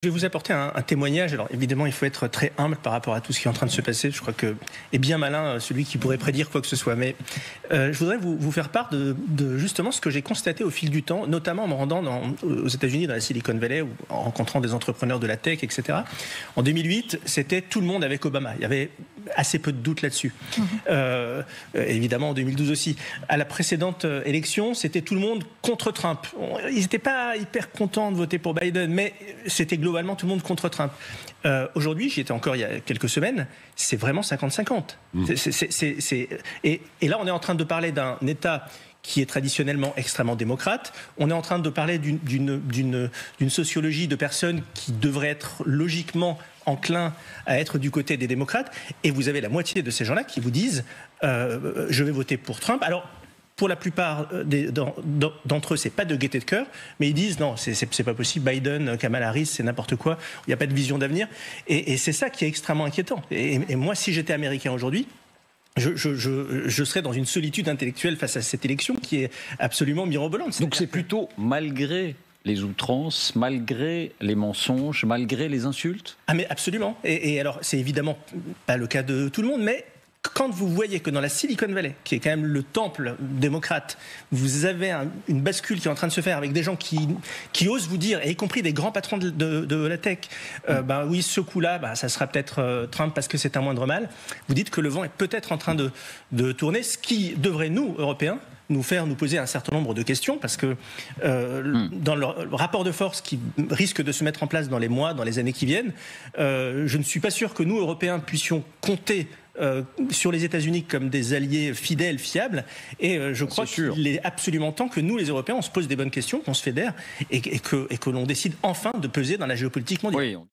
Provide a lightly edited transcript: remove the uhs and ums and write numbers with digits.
Je vais vous apporter un témoignage. Alors évidemment, il faut être très humble par rapport à tout ce qui est en train de se passer. Je crois que est bien malin celui qui pourrait prédire quoi que ce soit. Mais je voudrais vous faire part de justement ce que j'ai constaté au fil du temps, notamment en me rendant aux États-Unis, dans la Silicon Valley, ou en rencontrant des entrepreneurs de la tech, etc. En 2008, c'était tout le monde avec Obama. Il y avait assez peu de doutes là-dessus. Évidemment, en 2012 aussi. À la précédente élection, c'était tout le monde contre Trump. Ils n'étaient pas hyper contents de voter pour Biden, mais c'était globalement tout le monde contre Trump. Aujourd'hui, j'y étais encore il y a quelques semaines, c'est vraiment 50-50. Et là, on est en train de parler d'un État qui est traditionnellement extrêmement démocrate. On est en train de parler d'une sociologie de personnes qui devraient être logiquement enclins à être du côté des démocrates. Et vous avez la moitié de ces gens-là qui vous disent je vais voter pour Trump. Alors, pour la plupart d'entre eux, c'est pas de gaieté de cœur, mais ils disent non, c'est pas possible. Biden, Kamala Harris, c'est n'importe quoi. Il n'y a pas de vision d'avenir. Et c'est ça qui est extrêmement inquiétant. Et moi, si j'étais américain aujourd'hui, je serais dans une solitude intellectuelle face à cette élection qui est absolument mirobolante. Donc c'est plutôt malgré les outrances, malgré les mensonges, malgré les insultes ? Ah mais absolument. Et alors, c'est évidemment pas le cas de tout le monde, mais quand vous voyez que dans la Silicon Valley, qui est quand même le temple démocrate, vous avez une bascule qui est en train de se faire avec des gens qui osent vous dire, et y compris des grands patrons de la tech, oui, ce coup-là, ça sera peut-être Trump parce que c'est un moindre mal. Vous dites que le vent est peut-être en train de tourner, ce qui devrait, nous, Européens, nous poser un certain nombre de questions, parce que dans le rapport de force qui risque de se mettre en place dans les mois, dans les années qui viennent, je ne suis pas sûr que nous, Européens, puissions compter sur les États-Unis comme des alliés fidèles, fiables, et je crois qu'il est absolument temps que nous, les Européens, on se pose des bonnes questions, qu'on se fédère, et que l'on décide enfin de peser dans la géopolitique mondiale. Oui.